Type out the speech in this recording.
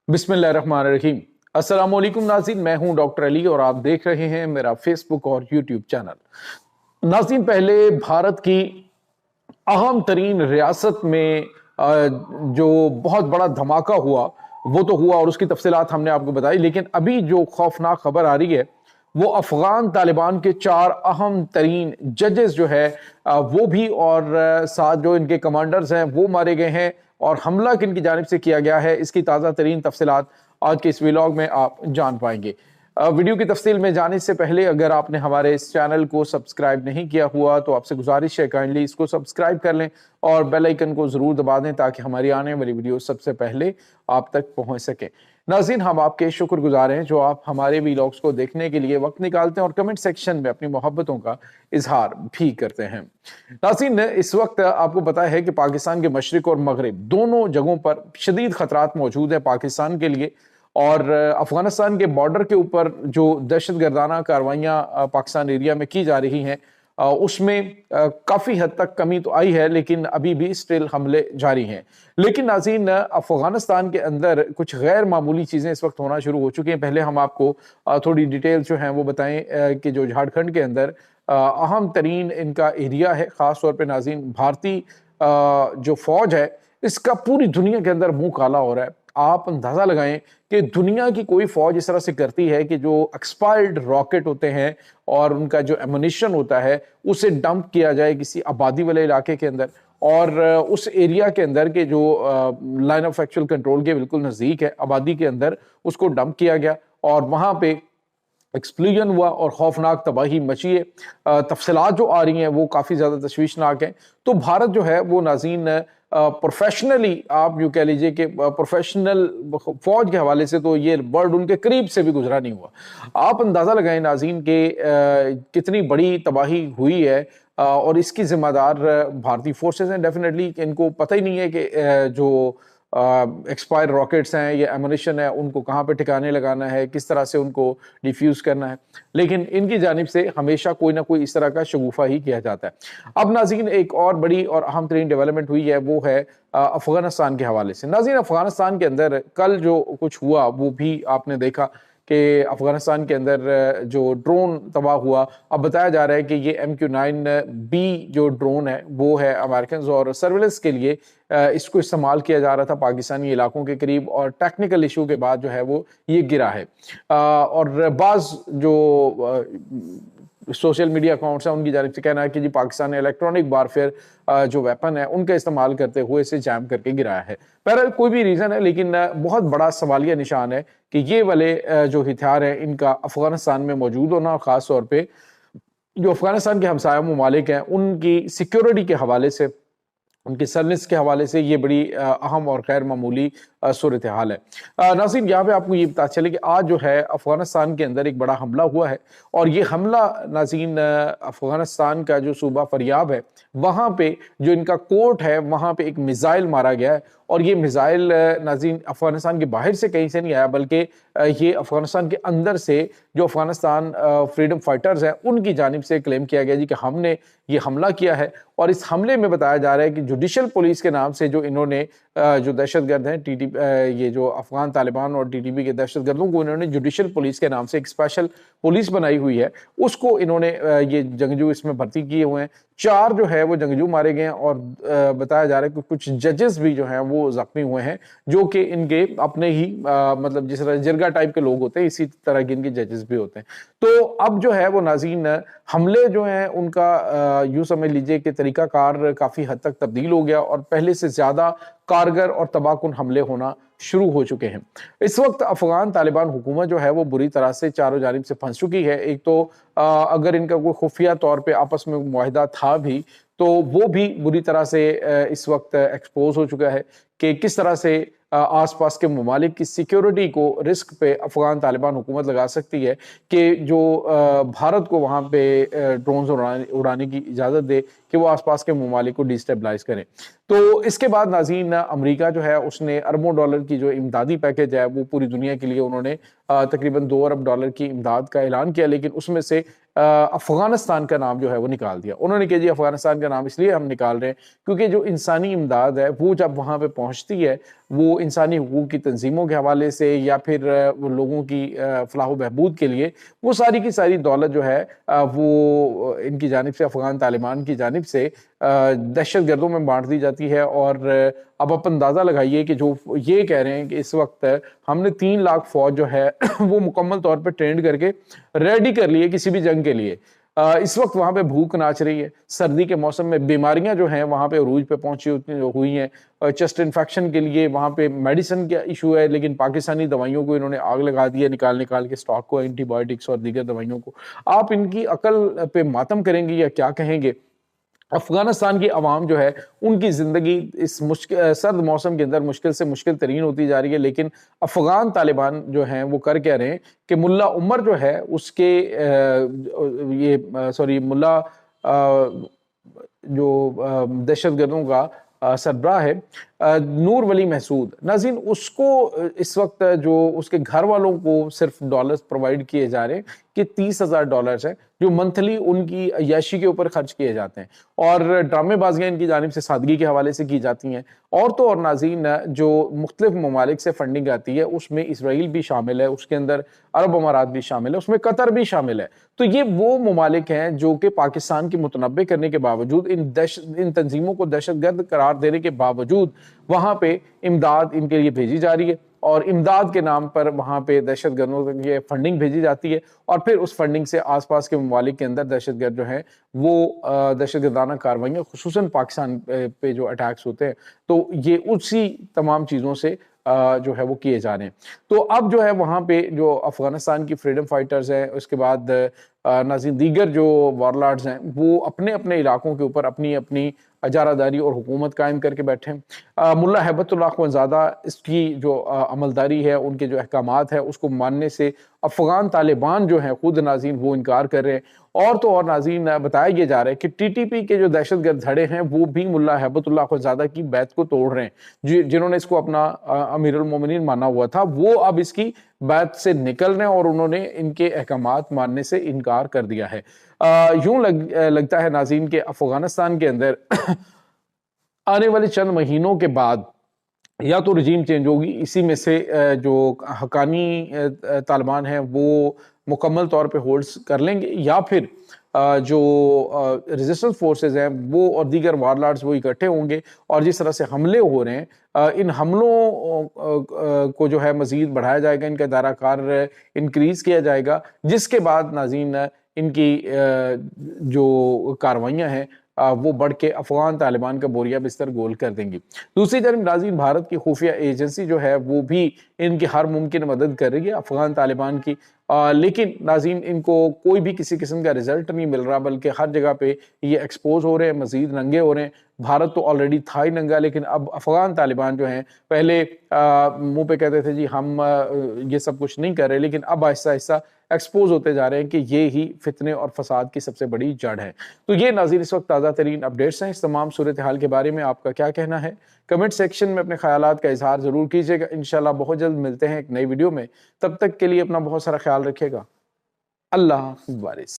बिस्मिल्लाहिर्रहमानिर्रहीम। अस्सलाम वालेकुम नाज़रीन, मैं हूं डॉक्टर अली और आप देख रहे हैं मेरा फेसबुक और यूट्यूब चैनल। नाज़रीन, पहले भारत की अहम तरीन रियासत में जो बहुत बड़ा धमाका हुआ वो तो हुआ और उसकी तफसीलात हमने आपको बताई, लेकिन अभी जो खौफनाक खबर आ रही है वो अफगान तालिबान के 4 अहम तरीन जजेस जो है वो भी और साथ जो इनके कमांडर्स हैं वो मारे गए हैं और हमला किनकी जानिब से किया गया है, इसकी ताज़ा तरीन तफसीलात आज के इस व्लॉग में आप जान पाएंगे। वीडियो की तफसील में जाने से पहले अगर आपने हमारे इस चैनल को सब्सक्राइब नहीं किया हुआ तो आपसे गुजारिश है काइंडली इसको सब्सक्राइब कर लें और बेल आइकन को ज़रूर दबा दें ताकि हमारी आने वाली वीडियो सबसे पहले आप तक पहुंच सके। नाज़रीन, हम आपके शुक्रगुजार हैं जो आप हमारे व्लॉग्स को देखने के लिए वक्त निकालते हैं और कमेंट सेक्शन में अपनी मोहब्बतों का इजहार भी करते हैं। नाज़रीन, इस वक्त आपको पता है कि पाकिस्तान के मशरिक और मगरिब दोनों जगहों पर शदीद खतरात मौजूद है पाकिस्तान के लिए, और अफगानिस्तान के बॉर्डर के ऊपर जो दहशतगर्दाना कार्रवाइयाँ पाकिस्तान एरिया में की जा रही हैं उसमें काफ़ी हद तक कमी तो आई है, लेकिन अभी भी स्टिल हमले जारी हैं। लेकिन नाज़रीन, अफगानिस्तान के अंदर कुछ गैर मामूली चीज़ें इस वक्त होना शुरू हो चुकी हैं। पहले हम आपको थोड़ी डिटेल्स जो हैं वो बताएं कि जो झारखंड के अंदर अहम तरीन इनका एरिया है, ख़ास तौर पे नाज़रीन भारतीय जो फ़ौज है इसका पूरी दुनिया के अंदर मुंह काला हो रहा है। आप अंदाज़ा लगाएं कि दुनिया की कोई फौज इस तरह से करती है कि जो एक्सपायर्ड रॉकेट होते हैं और उनका जो एमुनिशन होता है उसे डंप किया जाए किसी आबादी वाले इलाके के अंदर, और उस एरिया के अंदर के जो लाइन ऑफ एक्चुअल कंट्रोल के बिल्कुल नज़दीक है आबादी के अंदर उसको डंप किया गया और वहाँ पे एक्सप्लोजन हुआ और खौफनाक तबाही मची है। तफसीलात जो आ रही हैं वो काफ़ी ज़्यादा तशवीशनाक हैं। तो भारत जो है वो नाज़रीन प्रोफेशनली आप यूँ कह लीजिए कि प्रोफेशनल फौज के हवाले से तो ये वर्ड उनके करीब से भी गुजरा नहीं हुआ। आप अंदाज़ा लगाएं नाज़रीन के कितनी बड़ी तबाही हुई है और इसकी जिम्मेदार भारतीय फोर्सेस हैं। डेफिनेटली इनको पता ही नहीं है कि जो एक्सपायर रॉकेट्स हैं या एमुनिशन है उनको कहाँ पे ठिकाने लगाना है, किस तरह से उनको डिफ्यूज़ करना है, लेकिन इनकी जानिब से हमेशा कोई ना कोई इस तरह का शगुफा ही किया जाता है। अब नाज़रीन, एक और बड़ी और अहम तरीन डेवलपमेंट हुई है वो है अफगानिस्तान के हवाले से। नाज़रीन, अफगानिस्तान के अंदर कल जो कुछ हुआ वो भी आपने देखा कि अफगानिस्तान के अंदर जो ड्रोन तबाह हुआ। अब बताया जा रहा है कि ये MQ-9B जो ड्रोन है वो है अमेरिकन और सर्विलेंस के लिए इसको इस्तेमाल किया जा रहा था पाकिस्तानी इलाकों के करीब, और टेक्निकल इशू के बाद जो है वो ये गिरा है। और बाज़ जो सोशल मीडिया अकाउंट्स हैं उनकी जानिब से कहना है कि जी पाकिस्तान ने इलेक्ट्रॉनिक वारफेयर जो वेपन है उनका इस्तेमाल करते हुए इसे जैम करके गिराया है। बहरहाल कोई भी रीज़न है, लेकिन बहुत बड़ा सवालिया निशान है कि ये वाले जो हथियार हैं इनका अफगानिस्तान में मौजूद होना, ख़ास तौर पे जो अफगानिस्तान के हमसाया ममालिक हैं उनकी सिक्योरिटी के हवाले से, उनकी सर्विस के हवाले से ये बड़ी अहम और गैर मामूली सूरत हाल है। नाज़रीन, यहाँ पे आपको ये पता चले कि आज जो है अफगानिस्तान के अंदर एक बड़ा हमला हुआ है और ये हमला नाज़रीन अफगानिस्तान का जो सूबा फरियाब है वहाँ पे जो इनका कोर्ट है वहाँ पे एक मिसाइल मारा गया है, और ये मिसाइल नाज़रीन अफगानिस्तान के बाहर से कहीं से नहीं आया बल्कि ये अफगानिस्तान के अंदर से जो अफगानिस्तान फ्रीडम फाइटर्स हैं उनकी जानिब से क्लेम किया गया जी कि हमने ये हमला किया है। और इस हमले में बताया जा रहा है कि जुडिशल पुलिस के नाम से जो इन्होंने जो दहशतगर्द हैं ये जो अफगान तालिबान और TTP के दहशतगर्दों को इन्होंने जुडिशल पुलिस के नाम से एक स्पेशल पुलिस बनाई हुई है, उसको इन्होंने ये जंगजू इसमें भर्ती किए हुए हैं। 4 जो है वो जंगजू मारे गए हैं और बताया जा रहा है कि कुछ जजेस भी जो हैं वो जख्मी हुए हैं जो कि इनके अपने ही मतलब जिस तरह जिरगा टाइप के लोग होते हैं इसी तरह के इनके जजेस भी होते हैं। तो अब जो है वो नाज़रीन हमले जो हैं उनका यूँ समझ लीजिए कि तरीकाकार काफ़ी हद तक तब्दील हो गया और पहले से ज़्यादा कारगर और तबाहकुन हमले होना शुरू हो चुके हैं। इस वक्त अफगान तालिबान हुकूमत जो है वो बुरी तरह से चारों जानिब से फंस चुकी है। एक तो अगर इनका कोई खुफिया तौर पे आपस में मुआहिदा था भी तो वो भी बुरी तरह से इस वक्त एक्सपोज हो चुका है कि किस तरह से आसपास के ममालिक की सिक्योरिटी को रिस्क पे अफगान तालिबान हुकूमत लगा सकती है कि जो भारत को वहाँ पे ड्रोन्स उड़ाने की इजाज़त दे कि वो आसपास के ममालिक को डिस्टेबलाइज करें। تو اس کے بعد ناظرین امریکہ جو ہے اس نے اربوں ڈالر کی جو امدادی پیکج ہے وہ پوری دنیا کے لیے انہوں نے تقریباً 2 ارب ڈالر کی امداد کا اعلان کیا، لیکن اس میں سے افغانستان کا نام جو ہے وہ نکال دیا۔ انہوں نے کہا جی افغانستان کا نام اس لیے ہم نکال رہے ہیں کیونکہ جو انسانی امداد ہے وہ جب وہاں پہ پہنچتی ہے وہ انسانی حقوق کی تنظیموں کے حوالے سے یا پھر وہ لوگوں کی فلاح و بہبود کے لیے وہ ساری کی ساری دولت جو ہے وہ ان کی جانب سے افغان طالبان کی جانب سے دہشت گردوں میں بانٹ دی جاتی ہے۔ اور اب آپ اندازہ لگائیے کہ جو یہ کہہ رہے ہیں کہ اس وقت ہم نے 3 لاکھ فوج جو ہے وہ مکمل طور پہ ٹرینڈ کر کے ریڈی کر لیے کسی بھی جنگ کے لیے۔ اس وقت وہاں پہ بھوک ناچ رہی ہے، سردی کے موسم میں بیماریاں جو ہیں وہاں پہ عروج پہ پہنچی ہوئی ہیں، چیسٹ انفیکشن کے لیے وہاں پہ میڈیسن کا ایشو ہے، لیکن پاکستانی دوائیوں کو انہوں نے آگ لگا دی ہے نکال کے سٹاک کو، اینٹی بایوٹکس اور دیگر دوائیوں کو۔ آپ ان کی عقل پہ ماتم کریں گے یا کیا کہیں گے؟ افغانستان کی عوام جو ہے ان کی زندگی اس سرد موسم کے اندر مشکل سے مشکل ترین ہوتی جا رہی ہے، لیکن افغان طالبان جو ہیں وہ کر کہہ رہے ہیں کہ ملا عمر جو ہے اس کے ملا جو دہشت گردوں کا سربراہ ہے نور ولی محسود، ناظرین اس کو اس وقت جو اس کے گھر والوں کو صرف ڈالرز پرووائڈ کیے جا رہے ہیں کہ 30,000 ڈالرز ہیں جو منتھلی ان کی عیاشی کے اوپر خرچ کیے جاتے ہیں، اور ڈرامے بازیاں ان کی جانب سے سادگی کے حوالے سے کی جاتی ہیں۔ اور تو اور ناظرین جو مختلف ممالک سے فنڈنگ آتی ہے اس میں اسرائیل بھی شامل ہے، اس کے اندر عرب امارات بھی شامل ہے، اس میں قطر بھی شامل ہے۔ تو یہ وہ ممالک ہیں جو کہ پاکستان کی متنبع کرنے کے باوجود ان تنظیموں کو دہشت گرد قرار دینے کے باوجود وہاں پہ امداد ان کے لیے بھیجی جا رہی ہے، اور امداد کے نام پر وہاں پہ دہشت گردوں کی فنڈنگ بھیجی جاتی ہے، اور پھر اس فنڈنگ سے آس پاس کے ممالک کے اندر دہشت گرد جو ہیں وہ دہشت گردانہ کاروائیاں خصوصاً پاکستان پہ جو اٹیکس ہوتے ہیں تو یہ اسی تمام چیزوں سے جو ہے وہ کیے جا رہے ہیں۔ تو اب جو ہے وہاں پہ جو افغانستان کی فریڈم فائٹرز ہیں، اس کے بعد ناظرین دیگر جو وارلارڈز ہیں وہ اپنے اپنے علاقوں کے اوپر اپنی اپنی اجارہ داری اور حکومت قائم کر کے بیٹھے ہیں۔ ملا ہیبت اللہ اخونزادہ اس کی جو عملداری ہے، ان کے جو احکامات ہیں اس کو ماننے سے افغان طالبان جو ہیں خود ناظرین وہ انکار کر رہے ہیں۔ اور تو اور ناظرین بتایا یہ جا رہا ہے کہ ٹی ٹی پی کے جو دہشت گرد دھڑے ہیں وہ بھی ملا ہیبت اللہ اخونزادہ کی بیعت کو توڑ رہے ہیں، جنہوں نے اس کو اپنا امیر المومنین مانا ہوا تھا وہ اب اس کی بیعت سے نکل رہے ہیں اور انہوں نے ان کے احکامات ماننے سے انکار کر دیا ہے۔ یوں لگتا ہے ناظرین کہ افغانستان کے اندر آنے والے چند مہینوں کے بعد یا تو رجیم چینج ہوگی، اسی میں سے جو حقانی طالبان ہیں وہ مکمل طور پہ ہولڈز کر لیں گے، یا پھر جو ریزسٹنس فورسز ہیں وہ اور دیگر وارلارڈز وہ اکٹھے ہوں گے، اور جس طرح سے حملے ہو رہے ہیں ان حملوں کو جو ہے مزید بڑھایا جائے گا، ان کا دائرہ کار انکریز کیا جائے گا، جس کے بعد ناظرین ان کی جو کاروائیاں ہیں وہ بڑھ کے افغان طالبان کا بوریا بستر گول کر دیں گی۔ دوسری جانب ناظرین بھارت کی خفیہ ایجنسی جو ہے وہ بھی ان کی ہر ممکن مدد کر رہی ہے افغان طالبان کی، لیکن ناظرین ان کو کوئی بھی کسی قسم کا رزلٹ نہیں مل رہا، بلکہ ہر جگہ پہ یہ ایکسپوز ہو رہے ہیں، مزید ننگے ہو رہے ہیں۔ بھارت تو آلریڈی تھا ہی ننگا، لیکن اب افغان طالبان جو ہیں پہلے منہ پہ کہتے تھے جی ہم یہ سب کچھ نہیں کر رہے، لیکن اب آہستہ آہستہ ایکسپوز ہوتے جا رہے ہیں کہ یہ ہی فتنے اور فساد کی سب سے بڑی جڑ ہے۔ تو یہ ناظرین اس وقت تازہ ترین اپڈیٹس ہیں۔ اس تمام صورتحال کے بارے میں آپ کا کیا کہنا ہے؟ کمنٹ سیکشن میں اپنے خیالات کا اظہار ضرور کیجیے گا۔ انشاءاللہ بہت جلد ملتے ہیں ایک نئی ویڈیو میں، تب تک کے لیے اپنا بہت سارا خیال رکھیے گا۔ اللہ حافظ۔